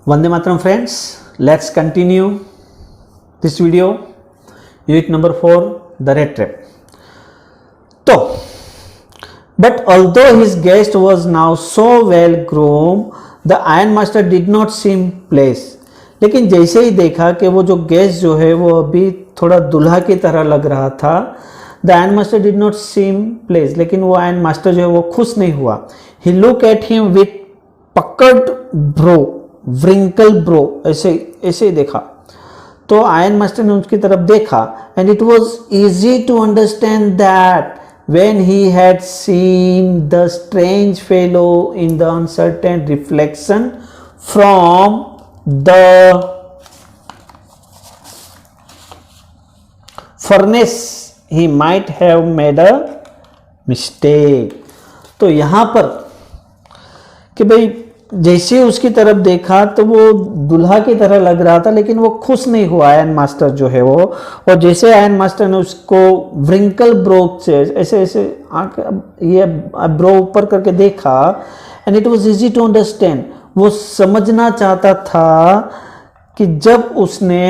Vande Mataram friends, let's continue this video. Unit number 4, the rat trap. So, but although his guest was now so well groomed, the iron master did not seem pleased. लेकिन जैसे ही देखा कि वो जो guest जो है वो अभी थोड़ा दुल्हा की तरह लग रहा था, the iron master did not seem place, लेकिन वो आयरन मास्टर जो है वो खुश नहीं हुआ. ही लुक एट हिम विथ पकड़ ब्रो, व्रिंकल ब्रो, ऐसे ही देखा. तो आयरन मास्टर ने उसकी तरफ देखा and it was easy to understand that when he had seen the strange fellow in the uncertain reflection from the furnace, he might have made a mistake. तो यहाँ पर कि भाई जैसे उसकी तरफ देखा तो वो दुल्हा की तरह लग रहा था, लेकिन वो खुश नहीं हुआ आयरन मास्टर जो है वो. और जैसे आयरन मास्टर ने उसको व्रिंकल ब्रो से ऐसे आंख ये ब्रो ऊपर करके देखा, and it was easy to understand, वो समझना चाहता था कि जब उसने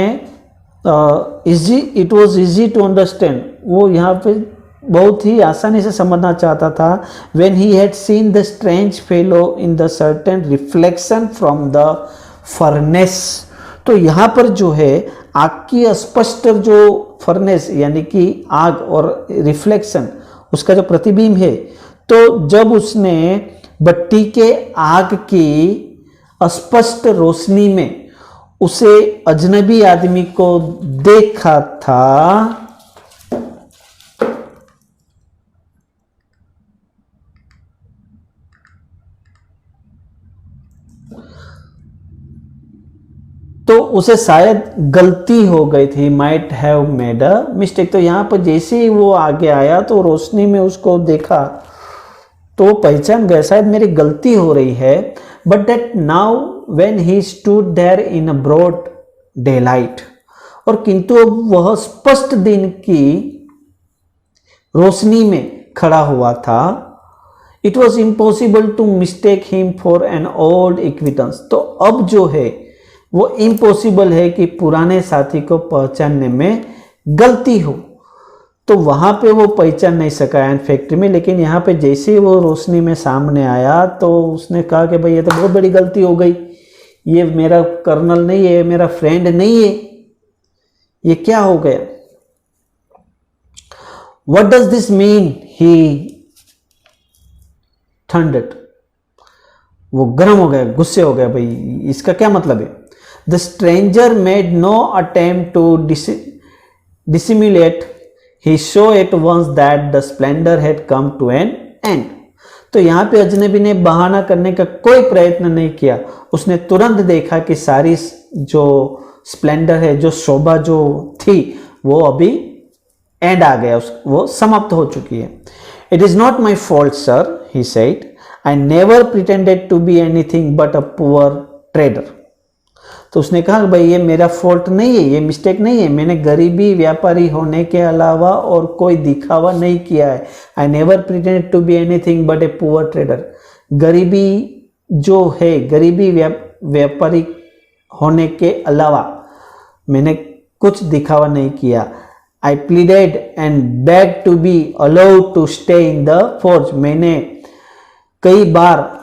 it was easy to understand, वो यहाँ पे बहुत ही आसानी से समझना चाहता था. when he had seen the strange fellow in the certain reflection from the furnace, तो यहाँ पर जो है आग की स्पष्ट जो फर्नेस यानी कि आग और रिफ्लेक्शन उसका जो प्रतिबिंब है, तो जब उसने भट्टी के आग की स्पष्ट रोशनी में उसे अजनबी आदमी को देखा था, तो उसे शायद गलती हो गई थी. Might have made a mistake. तो यहाँ पर जैसे ही वो आगे आया तो रोशनी में उसको देखा तो पहचान गया शायद मेरी गलती हो रही है. But that now when he stood there in a broad daylight, और किंतु अब वह स्पष्ट दिन की रोशनी में खड़ा हुआ था, it was impossible to mistake him for an old acquaintance. तो अब जो है वो इम्पॉसिबल है कि पुराने साथी को पहचानने में गलती हो. तो वहां पे वो पहचान नहीं सका आयरन फैक्ट्री में, लेकिन यहाँ पे जैसे ही वो रोशनी में सामने आया तो उसने कहा कि भाई ये तो बहुत बड़ी गलती हो गई, ये मेरा कर्नल नहीं है, मेरा फ्रेंड नहीं है, ये क्या हो गया. What does this mean, he thundered. वो गर्म हो गया, गुस्से हो गया, भाई इसका क्या मतलब है. The stranger made no attempt to dissimulate. He saw at once that the splendor had come to an end. तो यहाँ पे अजनबी ने बहाना करने का कोई प्रयत्न नहीं किया. उसने तुरंत देखा कि सारी जो स्प्लेंडर है, जो शोभा जो थी, वो अभी एंड आ गया, वो समाप्त हो चुकी है. It is not my fault, sir, he said. I never pretended to be anything but a poor trader. तो उसने कहा भाई ये मेरा फॉल्ट नहीं है, ये मिस्टेक नहीं है, मैंने गरीबी व्यापारी होने के अलावा और कोई दिखावा नहीं किया है. I never pretended to be anything but a poor trader. गरीबी जो है, गरीबी व्यापारी होने के अलावा मैंने कुछ दिखावा नहीं किया. I pleaded and beg to be allowed to stay in the forge. मैंने कई बार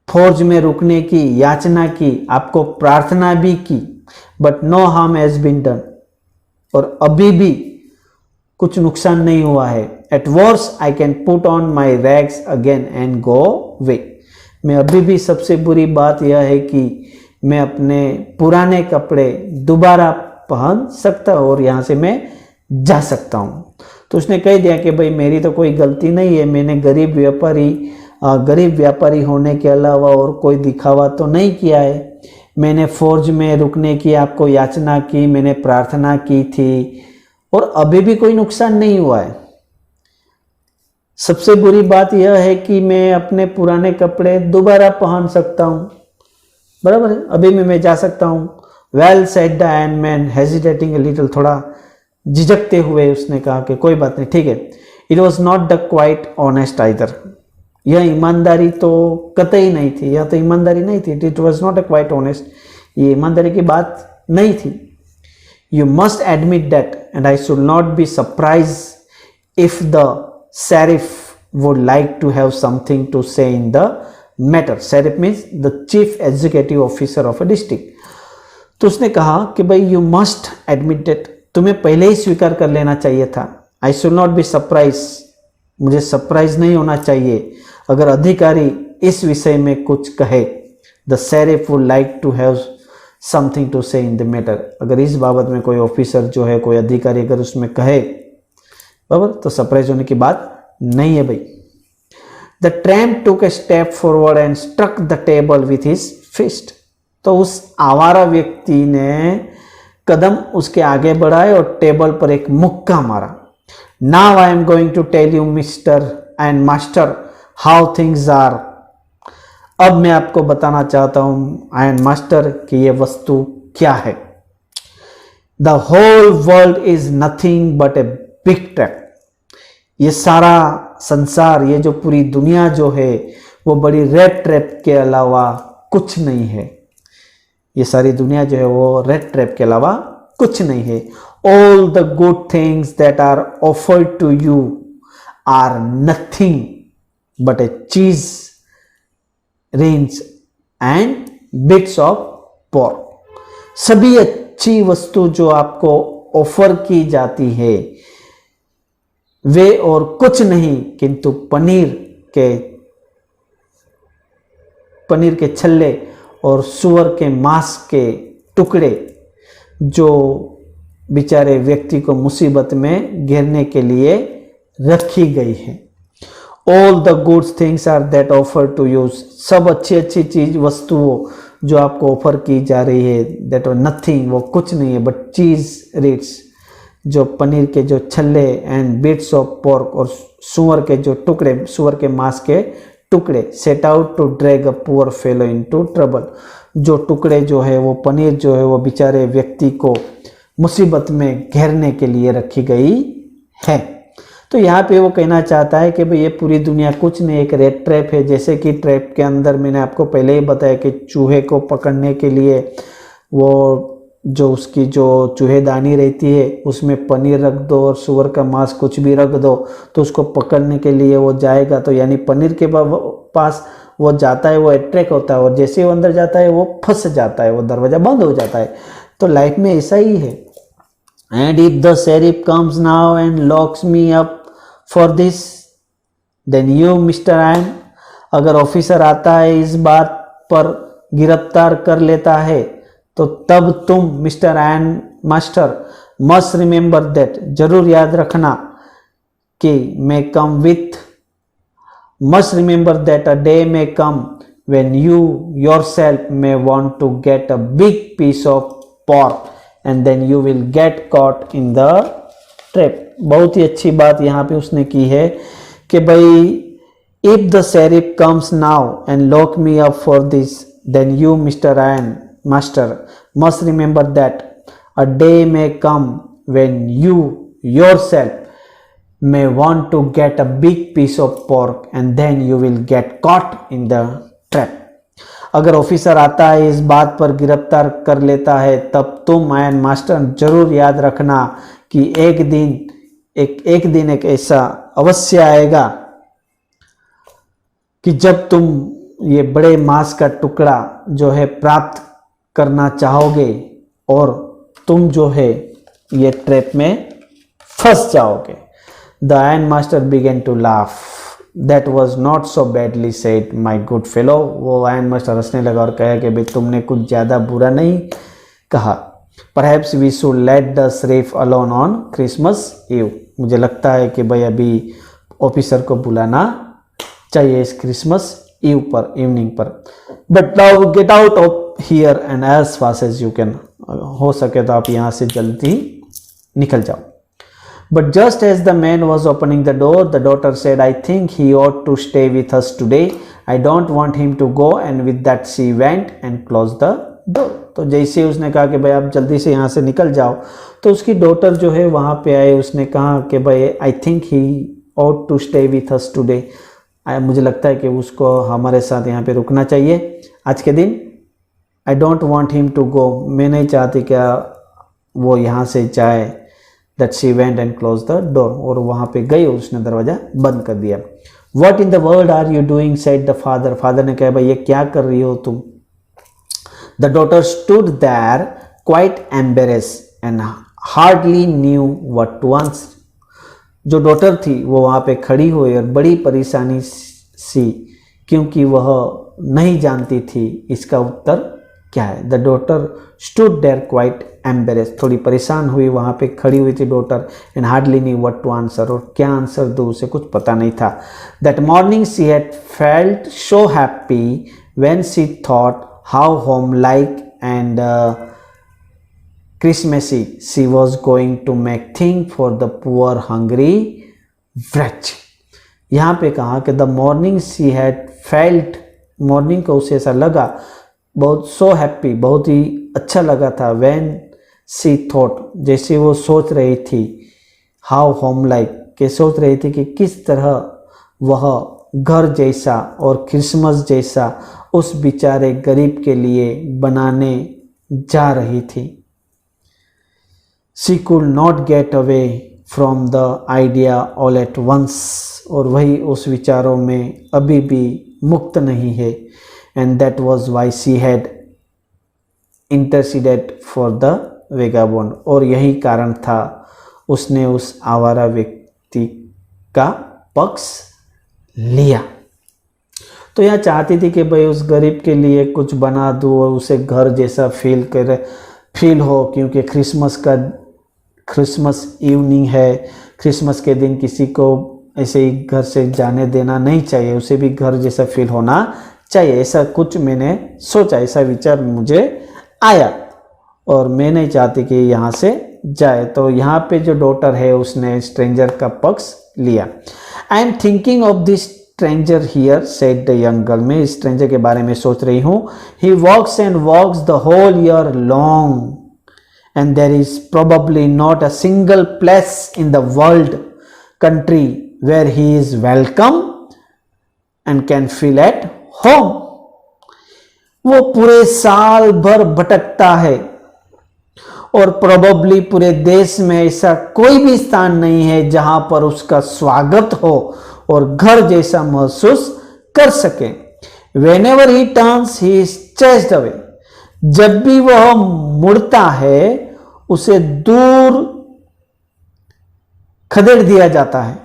फौज में रुकने की याचना की, आपको प्रार्थना भी की, but no harm has been done. और अभी भी कुछ नुकसान नहीं हुआ है. At worse I can put on my rags again and go way. मैं अभी भी, सबसे बुरी बात यह है कि मैं अपने पुराने कपड़े दोबारा पहन सकता हूँ और यहाँ से मैं जा सकता हूँ. तो उसने कह दिया कि भाई मेरी तो कोई गलती नहीं है, मैंने गरीब व्यापारी होने के अलावा और कोई दिखावा तो नहीं किया है. मैंने फौज में रुकने की आपको याचना की, मैंने प्रार्थना की थी और अभी भी कोई नुकसान नहीं हुआ है. सबसे बुरी बात यह है कि मैं अपने पुराने कपड़े दोबारा पहन सकता हूँ. बराबर है, अभी मैं जा सकता हूँ. Well said the iron man hesitating a little. थोड़ा झिझकते हुए उसने कहा कि कोई बात नहीं, ठीक है. It was not the quite honest either. यह ईमानदारी तो कतई नहीं थी, यह तो ईमानदारी नहीं थी, it was not a quite honest, ये ईमानदारी की बात नहीं थी। You must admit that and I should not be surprise if the sheriff would like to have something to say in the matter. Sheriff means the chief executive officer of a district. तो उसने कहा कि भाई you must admit that, तुम्हें पहले ही स्वीकार कर लेना चाहिए था। आई शुड नॉट बी सरप्राइज, मुझे सरप्राइज नहीं होना चाहिए अगर अधिकारी इस विषय में कुछ कहे। The sheriff would like to have something to say in the matter, अगर इस बाबत में कोई ऑफिसर जो है, कोई अधिकारी अगर उसमें कहे बराबर, तो सरप्राइज होने की बात नहीं है भाई। The tramp took a step forward and struck the table with his fist. तो उस आवारा व्यक्ति ने कदम उसके आगे बढ़ाए और टेबल पर एक मुक्का मारा। Now I am going to tell you mister and master how things are. अब मैं आपको बताना चाहता हूं एंड मास्टर कि ये वस्तु क्या है। The whole world is nothing but a big trap. ये सारा संसार, ये जो पूरी दुनिया जो है वो बड़ी रेड ट्रैप के अलावा कुछ नहीं है। ये सारी दुनिया जो है वो रेड ट्रैप के अलावा कुछ नहीं है। All the good things that are offered to you are nothing but a cheese rings and bits of pork. सभी अच्छी वस्तु जो आपको ऑफर की जाती है वे और कुछ नहीं किंतु पनीर के छल्ले और सुअर के मांस के टुकड़े जो बेचारे व्यक्ति को मुसीबत में घेरने के लिए रखी गई है। All the good things are that offer to you, सब अच्छी अच्छी चीज वस्तुओं जो आपको ऑफर की जा रही है, दैट आर नथिंग, वो कुछ नहीं है बट चीज रिट्स, जो पनीर के जो छल्ले एंड बिट्स ऑफ पोर्क और सुअर के जो टुकड़े, सुअर के मांस के टुकड़े, set out to drag a poor fellow into trouble. जो टुकड़े जो है वो पनीर जो है वो बेचारे व्यक्ति को मुसीबत में घेरने के लिए रखी गई है। तो यहाँ पे वो कहना चाहता है कि भाई ये पूरी दुनिया कुछ नहीं, एक रेड ट्रैप है। जैसे कि ट्रैप के अंदर मैंने आपको पहले ही बताया कि चूहे को पकड़ने के लिए वो जो उसकी जो चूहेदानी रहती है उसमें पनीर रख दो और सुअर का मांस कुछ भी रख दो तो उसको पकड़ने के लिए वो जाएगा, तो यानी पनीर के पास वो जाता है, वो अट्रैक्ट होता है और जैसे वो अंदर जाता है वो फंस जाता है, वो दरवाजा बंद हो जाता है। तो लाइफ में ऐसा ही है। And if the sheriff comes now and locks me up for this then you mister and, अगर ऑफिसर आता है इस बात पर गिरफ्तार कर लेता है तो तब तुम mister and master must remember that, जरूर याद रखना कि may come with, must remember that a day may come when you yourself may want to get a big piece of pork and then you will get caught in the trap। बहुत ही अच्छी बात यहाँ पे उसने की है कि भाई if the sheriff comes now and lock me up for this then you Mr. Ryan master must remember that a day may come when you yourself may want to get a big piece of pork and then you will get caught in the trap। अगर officer आता है इस बात पर गिरफ्तार कर लेता है तब तुम आयन मास्टर जरूर याद रखना कि एक दिन एक ऐसा अवश्य आएगा कि जब तुम ये बड़े मांस का टुकड़ा जो है प्राप्त करना चाहोगे और तुम जो है ये ट्रैप में फंस जाओगे। The iron master began to laugh, that was not so badly said my good fellow. वो आयरन मास्टर हंसने लगा और कहा कि भाई तुमने कुछ ज़्यादा बुरा नहीं कहा। Perhaps we should let the sheriff alone on Christmas Eve, मुझे लगता है कि भाई अभी ऑफिसर को बुलाना चाहिए इस क्रिसमस ईव पर, इवनिंग पर। But now get out of here and as fast as you can, हो सके तो आप यहाँ से जल्दी निकल जाओ। But just as the man was opening the door, the daughter said, I think he ought to stay with us today. I don't want him to go. And with that she went and closed the door. तो जैसे उसने कहा कि भाई आप जल्दी से यहाँ से निकल जाओ तो उसकी डॉटर जो है वहाँ पे आए, उसने कहा कि भाई I think he ought to stay with us today, मुझे लगता है कि उसको हमारे साथ यहाँ पे रुकना चाहिए आज के दिन। I don't want him to go, मैं नहीं चाहती क्या वो यहाँ से जाए। That she went and close the door, और वहाँ पे गई और उसने दरवाज़ा बंद कर दिया। What in the world are you doing, said the father, father ने कहा भाई ये क्या कर रही हो तुम। The daughter stood there quite embarrassed and hardly knew what to answer. जो डॉटर थी वो वहाँ पे खड़ी हुई और बड़ी परेशानी सी, क्योंकि वह नहीं जानती थी इसका उत्तर क्या है। The daughter stood there quite embarrassed, थोड़ी परेशान हुई, वहाँ पे खड़ी हुई थी daughter. And hardly knew what to answer, और क्या आंसर दो उसे कुछ पता नहीं था। That morning she had felt so happy when she thought how homelike and Christmassy she was going to make thing for the poor hungry wretch। यहाँ पे कहा कि the morning she had felt, morning को उसे ऐसा लगा, बहुत so happy, बहुत ही अच्छा लगा था। when she thought, जैसे वो सोच रही थी, how home like, के सोच रही थी कि किस तरह वह घर जैसा और क्रिसमस जैसा उस बेचारे गरीब के लिए बनाने जा रही थी। She could not get away from the idea all at once, और वही उस विचारों में अभी भी मुक्त नहीं है। And that was why she had interceded for the vagabond, और यही कारण था उसने उस आवारा व्यक्ति का पक्ष लिया। तो यह चाहती थी कि भाई उस गरीब के लिए कुछ बना दूँ और उसे घर जैसा फील हो, क्योंकि क्रिसमस इवनिंग है, क्रिसमस के दिन किसी को ऐसे ही घर से जाने देना नहीं चाहिए, उसे भी घर जैसा फील होना चाहिए। ऐसा कुछ मैंने सोचा, ऐसा विचार मुझे आया और मैं नहीं चाहती कि यहाँ से जाए। तो यहाँ पे जो डॉटर है उसने स्ट्रेंजर का पक्ष लिया। I am thinking of this stranger here, said the young girl, मैं स्ट्रेंजर के बारे में सोच रही हूँ। He walks and walks the whole year long and there is probably not a single place in the world country where he is welcome and can feel at home। वो पूरे साल भर भटकता है और प्रोबेबली पूरे देश में ऐसा कोई भी स्थान नहीं है जहां पर उसका स्वागत हो और घर जैसा महसूस कर सके। Whenever he turns he is chased away, जब भी वह मुड़ता है उसे दूर खदेड़ दिया जाता है।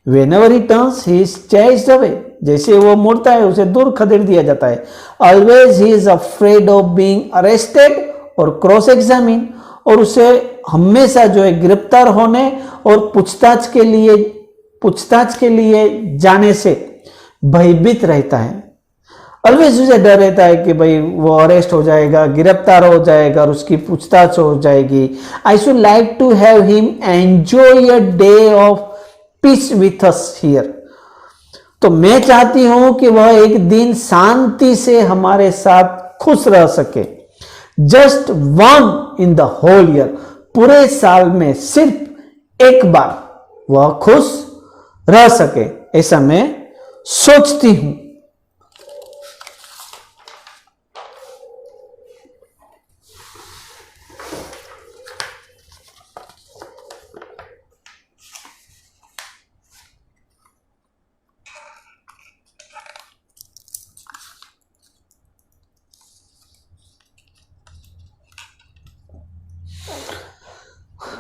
Whenever he turns he is chased away, जैसे वो मुड़ता है उसे दूर खदेड़ दिया जाता है। Always he is afraid of being arrested और क्रॉस एग्जामिन, और उसे हमेशा जो है गिरफ्तार होने और पूछताछ के लिए जाने से भयभीत रहता है। ऑलवेज उसे डर रहता है कि भाई वो अरेस्ट हो जाएगा, गिरफ्तार हो जाएगा और उसकी पूछताछ हो जाएगी। I should like to have him enjoy a day of peace with us here, तो मैं चाहती हूं कि वह एक दिन शांति से हमारे साथ खुश रह सके। Just one in the whole year, पूरे साल में सिर्फ एक बार वह खुश रह सके, ऐसा मैं सोचती हूं।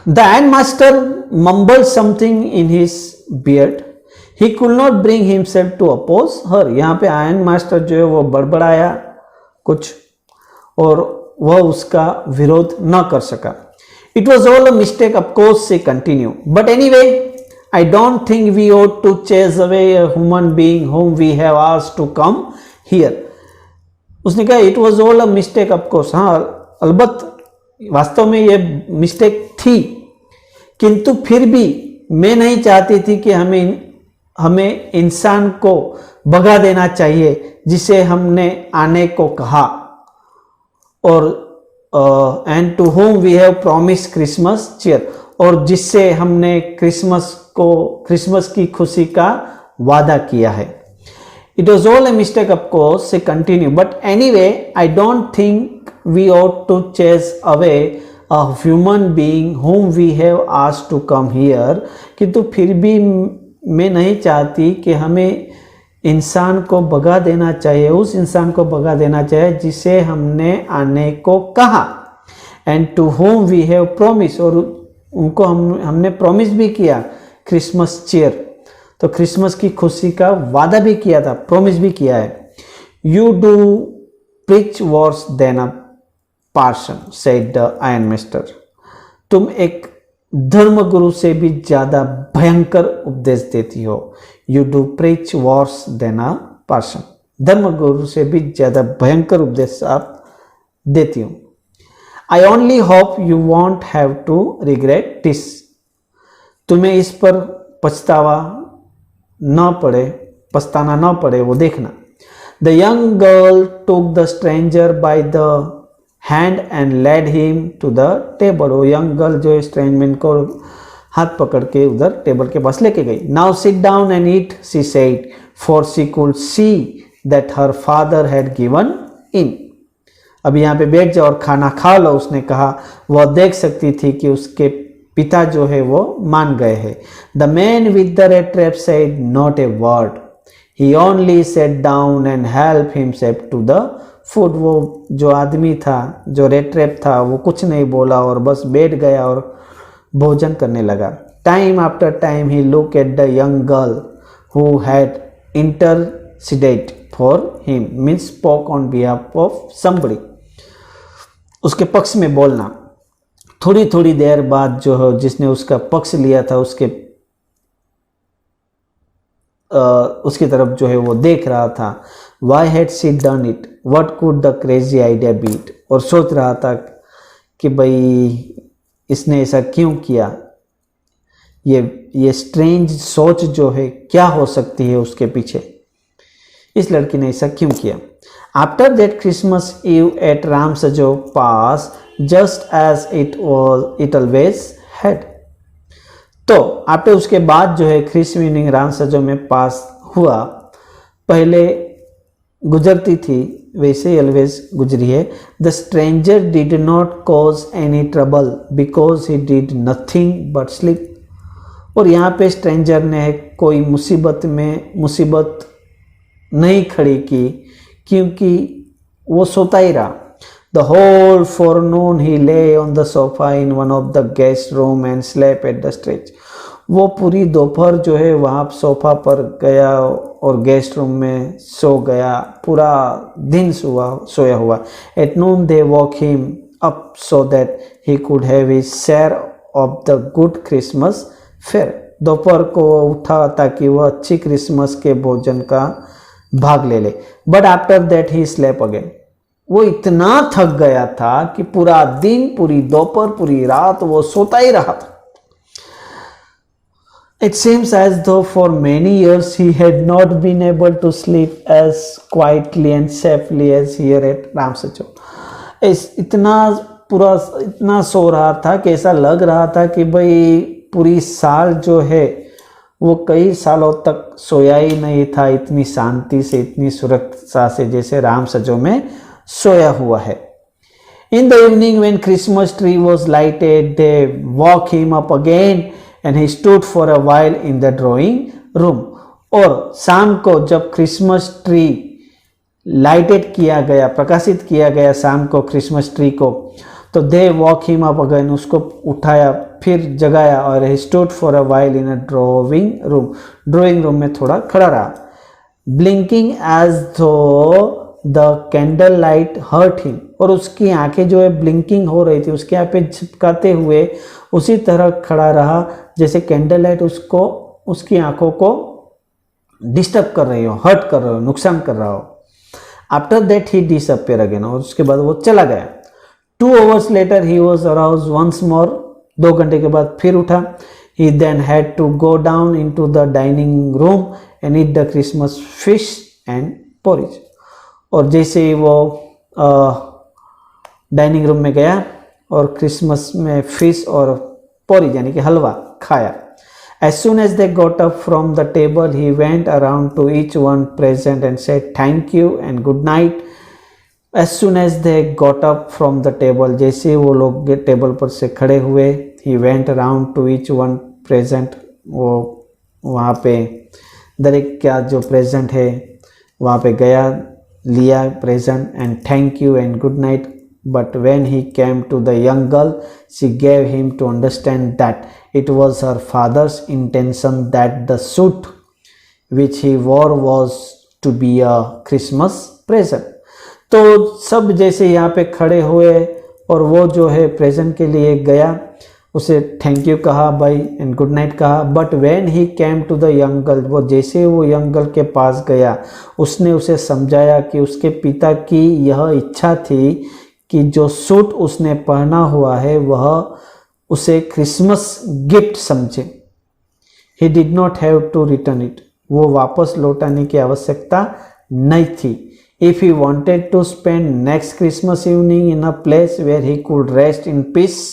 The ironmaster mumbled something in his beard. He could not bring himself to oppose her. यहाँ पे आयरन मास्टर जो है वो बड़बड़ाया कुछ और वह उसका विरोध न कर सका। It was all a mistake, of course, she continued. But anyway, I don't think we ought to chase away a human being whom we have asked to come here. उसने कहा it was all a mistake, of course. हाँ, अलबत्त वास्तव में ये mistake थी, किंतु फिर भी मैं नहीं चाहती थी कि हमें इंसान को भगा देना चाहिए जिसे हमने आने को कहा, और and to whom we have promise Christmas cheer, और जिससे हमने क्रिसमस की खुशी का वादा किया है। It was all a mistake, of course, she continued. But anyway, I don't think we ought to chase away a human being whom we have asked to come here. किंतु फिर भी मैं नहीं चाहती कि हमें इंसान को भगा देना चाहिए, उस इंसान को भगा देना चाहिए जिसे हमने आने को कहा। And to whom we have promise, और उनको हमने प्रॉमिस भी किया, क्रिसमस चीयर, तो क्रिसमस की खुशी का वादा भी किया था, प्रॉमिस भी किया है। You do preach worse than a parson, said the iron master. तुम एक धर्मगुरु से भी ज्यादा भयंकर उपदेश देती हो। You do preach worse than a parson, धर्मगुरु से भी ज्यादा भयंकर उपदेश आप देती हो। I only hope you won't have to regret this, तुम्हें इस पर पछताना न पड़े वो देखना। The young girl took the stranger by the hand and led him to the table. वो यंग गर्ल जो स्ट्रेंजमैन को हाथ पकड़ के उधर टेबल के पास लेके गई। Now sit down and eat, she said, for she could see that her father had given in. अब यहाँ पे बैठ जाओ और खाना खा लो, उसने कहा। वह देख सकती थी कि उसके पिता जो है वो मान गए हैं। The man with the red trap said not a word, he only sat down and help himself to the food. वो जो आदमी था, जो रेड ट्रैप था, वो कुछ नहीं बोला और बस बैठ गया और भोजन करने लगा। Time after time he look at the young girl who had interceded for him, means spoke on behalf of somebody, उसके पक्ष में बोलना। थोड़ी थोड़ी देर बाद जो है जिसने उसका पक्ष लिया था उसकी तरफ जो है वो देख रहा था। Why had she done it, what could the crazy idea beat, और सोच रहा था कि भाई इसने ऐसा क्यों किया, ये स्ट्रेंज सोच जो है क्या हो सकती है उसके पीछे, इस लड़की ने ऐसा क्यों किया। After that Christmas eve at Ramsjo passed just as it always had. तो आफ्टर उसके बाद जो है क्रिसमस इवनिंग रामसजो में पास हुआ, पहले गुजरती थी वैसे ही ऑलवेज गुजरी है। The stranger did not cause any trouble because he did nothing but sleep. और यहाँ पे स्ट्रेंजर ने कोई मुसीबत नहीं खड़ी की क्योंकि वो सोता ही रहा। The whole forenoon he lay on the sofa in one of the guest room and slept at the stretch. वो पूरी दोपहर जो है वहाँ सोफा पर गया और गेस्ट रूम में सो गया, पूरा दिन सोया हुआ। At noon they woke him up so that he could have his share of the good Christmas fare. दोपहर को वो उठा ताकि वह अच्छी क्रिसमस के भोजन का भाग ले ले। But after that he slept again. वो इतना थक गया था कि पूरा दिन, पूरी दोपहर, पूरी रात वो सोता ही रहा था। It seems as though for many years he had not been able to sleep as quietly and safely as here at रामसजो। इतना सो रहा था कि ऐसा लग रहा था कि भाई पूरी साल जो है वो कई सालों तक सोया ही नहीं था इतनी शांति से, इतनी सुरक्षा से जैसे रामसजो में सोया हुआ है। In the evening when Christmas tree was lighted, they woke him up again and he stood for a while in the drawing room. और शाम को जब क्रिसमस ट्री लाइटेड किया गया, प्रकाशित किया गया शाम को क्रिसमस ट्री को, तो they woke him up again, उसको उठाया फिर जगाया और he stood for a while in a drawing room में थोड़ा खड़ा रहा। Blinking as though the candle light hurt him, और उसकी आंखें जो है ब्लिंकिंग हो रही थी, उसके यहाँ पे झपकाते हुए उसी तरह खड़ा रहा जैसे कैंडल लाइट उसकी आंखों को डिस्टर्ब कर रही हो, हर्ट कर रहा हो, नुकसान कर रहा हो। After that he disappear again, और उसके बाद वो चला गया। 2 hours later he was aroused once more, 2 घंटे के बाद फिर उठा। He then had to go down into the dining room and eat the Christmas fish and porridge. और जैसे ही वो डाइनिंग रूम में गया और क्रिसमस में फिश और पोरिज यानी कि हलवा खाया। As soon as they got up from the table, he went around to each one present and said thank you and good night. As soon as they got up from the table, जैसे वो लोग table पर से खड़े हुए, he went around to each one present, वो वहाँ पे दरेक क्या जो प्रेजेंट है वहाँ पे गया, लिया present and thank you and good night. But when he came to the young girl, she gave him to understand that it was her father's intention that the suit which he wore was to be a Christmas present. तो सब जैसे यहाँ पे खड़े हुए और वो जो है प्रेजेंट के लिए गया, उसे थैंक यू कहा भाई एंड गुड नाइट कहा. But when he came to the young girl, वो जैसे वो यंग गर्ल के पास गया, उसने उसे समझाया कि उसके पिता की यह इच्छा थी कि जो सूट उसने पहना हुआ है वह उसे क्रिसमस गिफ्ट समझे. He did not have to return it, वो वापस लौटाने की आवश्यकता नहीं थी. If he wanted to spend next Christmas evening in a place where he could rest in peace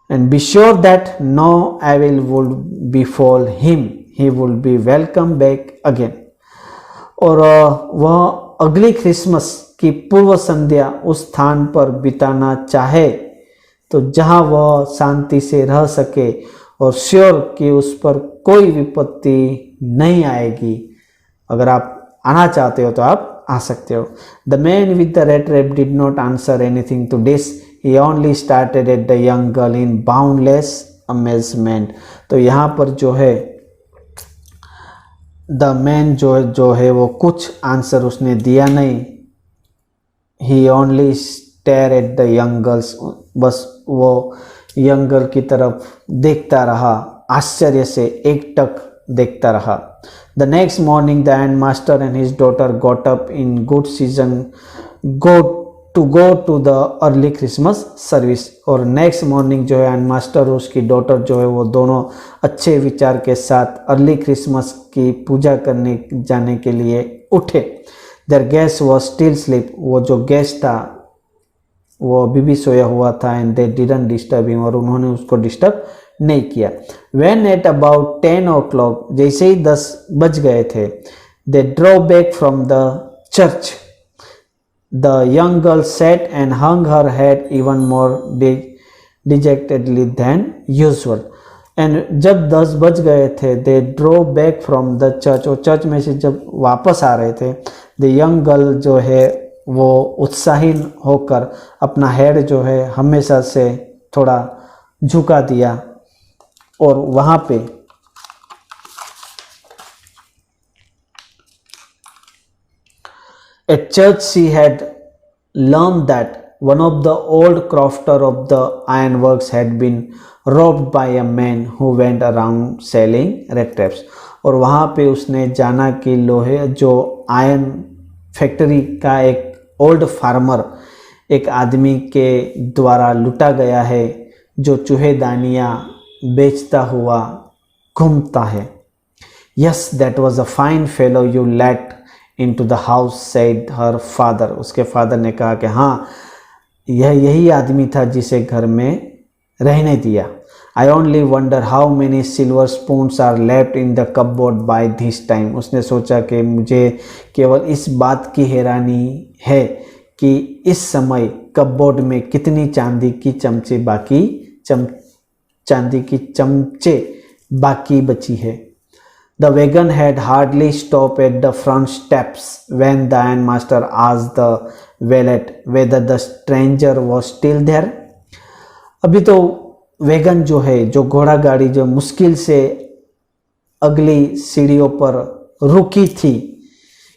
and be sure that no evil would befall him, he would be welcome back again. और वह अगली Christmas की पूर्व संध्या उस स्थान पर बिताना चाहे तो जहां वह शांति से रह सके और श्योर कि उस पर कोई विपत्ति नहीं आएगी. अगर आप आना चाहते हो तो आप आ सकते हो. The man with the red wrap did not answer anything to this. He only started at the young girl in boundless amazement. तो यहाँ पर जो है द मैन जो है वो कुछ आंसर उसने दिया नहीं. He only stared at the young girls. बस वो यंग गर्ल की तरफ देखता रहा, आश्चर्य से एकटक देखता रहा. The next morning the handmaster and his daughter got up in good season to go to the early Christmas service. और नेक्स्ट मॉर्निंग जो है हैंडमास्टर और उसकी डॉटर जो है वो दोनों अच्छे विचार के साथ अर्ली क्रिसमस की पूजा करने जाने के लिए उठे. There guest was still sleep, वो जो गेस्ट था वो अभी भी सोया हुआ था. And they didn't disturb him, और उन्होंने उसको डिस्टर्ब नहीं किया. व्हेन एट अबाउट 10 o'clock, जैसे ही 10 बज गए थे, they draw back from the church. The young girl sat and hung her head even more dejectedly than usual. And जब 10 बज गए थे, they drove back from the church, और चर्च में से जब वापस आ रहे थे, the young girl जो है वो उत्साहीन होकर अपना हेड जो है हमेशा से थोड़ा झुका दिया. और वहाँ पे at church she had learned that one of the old crofter of the ironworks had been robbed by a man who went around selling red tapes. और वहाँ पे उसने जाना कि लोहे जो आयरन फैक्ट्री का एक ओल्ड फार्मर एक आदमी के द्वारा लूटा गया है जो चूहेदानियाँ बेचता हुआ घूमता है. Yes, that was a fine fellow you let into the house, said her father. उसके फादर ने कहा कि हाँ, यही आदमी था जिसे घर में रहने दिया. I only wonder how many silver spoons are left in the cupboard by this time. उसने सोचा कि मुझे केवल इस बात की हैरानी है कि इस समय कपबोर्ड में कितनी चांदी की चमचे बाकी बची है. The wagon had hardly stopped at the front steps when the ironmaster asked the valet whether the stranger was still there. अभी तो वैगन जो है, जो घोड़ा गाड़ी जो मुश्किल से अगली सीढ़ियों पर रुकी थी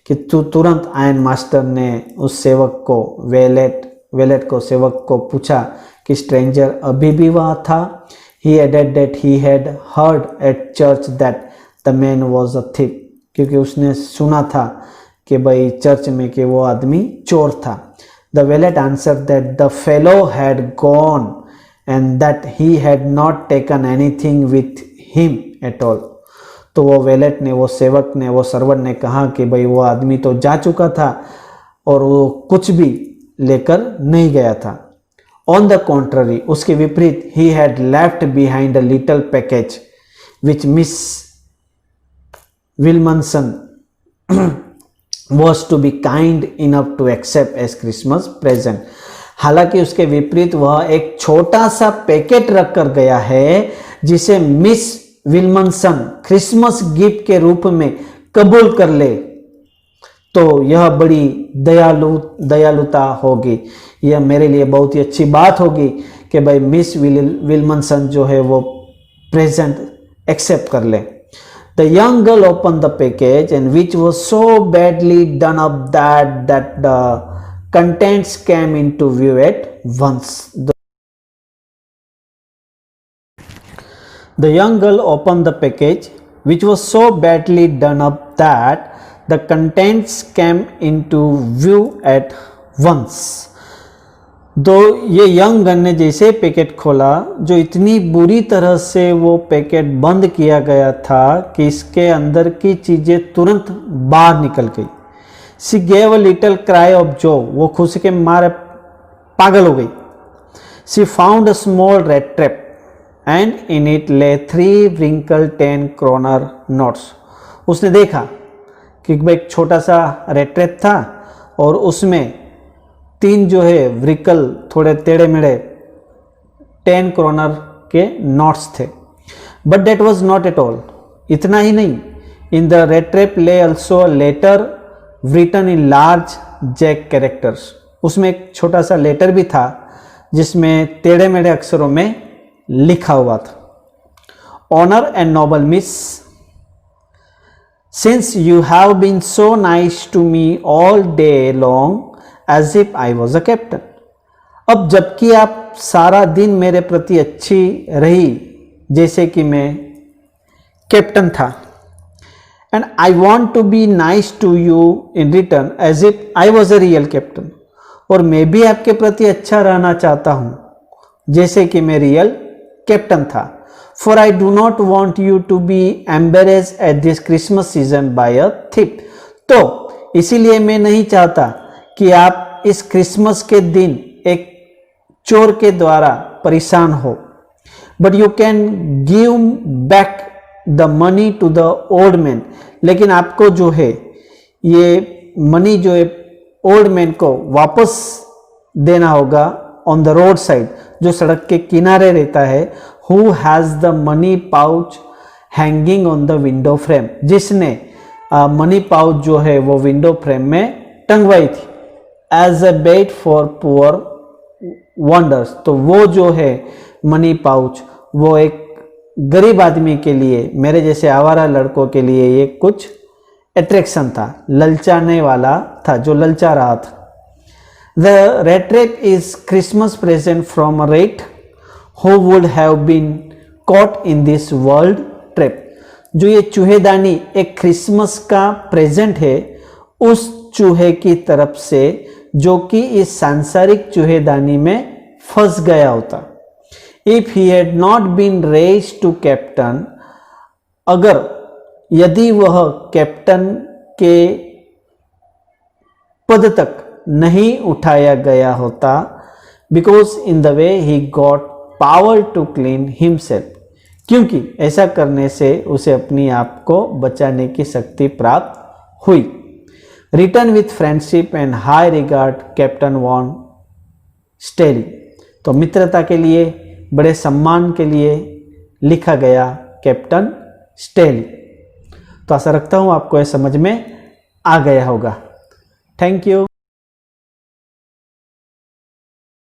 कि तुरंत आयरन मास्टर ने उस सेवक को वेलेट को सेवक को पूछा कि स्ट्रेंजर अभी भी वहाँ था. He added that he had heard at church that the man was a thief, क्योंकि उसने सुना था कि भाई चर्च में कि वो आदमी चोर था. The valet answered that the fellow had gone and that he had not taken anything with him at all. तो वो वेलेट ने, वो सेवक ने, वो सर्वेंट ने कहा कि भाई वो आदमी तो जा चुका था और वो कुछ भी लेकर नहीं गया था. On the contrary, उसके विपरीत he had left behind a little package which Miss Williamson was to be kind enough to accept as Christmas present. हालांकि उसके विपरीत वह एक छोटा सा पैकेट रख कर गया है जिसे मिस विल्मनसन क्रिसमस गिफ्ट के रूप में कबूल कर ले, तो यह बड़ी दयालुता होगी। यह मेरे लिए बहुत ही अच्छी बात होगी कि भाई मिस विल्मनसन जो है वो प्रेजेंट एक्सेप्ट कर ले। The young girl opened the package, and which was so badly done up that the contents came into view at once. The young girl opened the package, which was so badly done up that the contents came into view at once. दो ये young gun ने जैसे packet खोला, जो इतनी बुरी तरह से वो पैकेट बंद किया गया था कि इसके अंदर की चीजें तुरंत बाहर निकल गई। She gave a little cry of joy, वो खुशी के मारे पागल हो गई। She found a small red trap and in it lay 3 wrinkled 10 kroner notes. उसने देखा कि एक छोटा सा रेड ट्रैप था और उसमें 3 जो है व्रिकल थोड़े टेढ़े मेढ़े 10 kroner के नोट्स थे। But that was not at all, इतना ही नहीं, in the red trap lay also letter written in large jagged characters. उसमें एक छोटा सा लेटर भी था जिसमें टेढ़े मेढ़े अक्षरों में लिखा हुआ था, honour and noble miss, since you have been so nice to me all day long as if I was a captain. अब जबकि आप सारा दिन मेरे प्रति अच्छी रही जैसे कि मैं कैप्टन था, and I want to be nice to you in return as if I was a real captain. और मैं भी आपके प्रति अच्छा रहना चाहता हूं जैसे कि मैं रियल कैप्टन था। For I do not want you to be embarrassed at this Christmas season by a thief. तो इसीलिए मैं नहीं चाहता कि आप इस क्रिसमस के दिन एक चोर के द्वारा परेशान हो। But you can give back the money to the old man, लेकिन आपको जो है ये मनी जो है ओल्ड मैन को वापस देना होगा ऑन द रोड साइड, जो सड़क के किनारे रहता है, who has the money pouch hanging on the window frame, जिसने मनी पाउच जो है वो विंडो फ्रेम में टंगवाई थी, as a bait for poor wanderers. तो वो जो है मनी पाउच वो एक गरीब आदमी के लिए, मेरे जैसे आवारा लड़कों के लिए ये कुछ अट्रैक्शन था, ललचाने वाला था, जो ललचा रहा था। The red trap is Christmas present from a rat who would have been caught in this world trap. जो ये चूहेदानी एक क्रिसमस का प्रेजेंट है उस चूहे की तरफ से जो कि इस सांसारिक चूहेदानी में फंस गया होता। If he had not been raised to captain, अगर यदि वह कैप्टन के पद तक नहीं उठाया गया होता, because in the way he got power to clean himself, क्योंकि ऐसा करने से उसे अपनी आप को बचाने की शक्ति प्राप्त हुई। Return with friendship and high regard Captain Von Stelly. तो मित्रता के लिए, बड़े सम्मान के लिए लिखा गया कैप्टन स्टेली। तो आशा रखता हूँ आपको यह समझ में आ गया होगा। Thank you.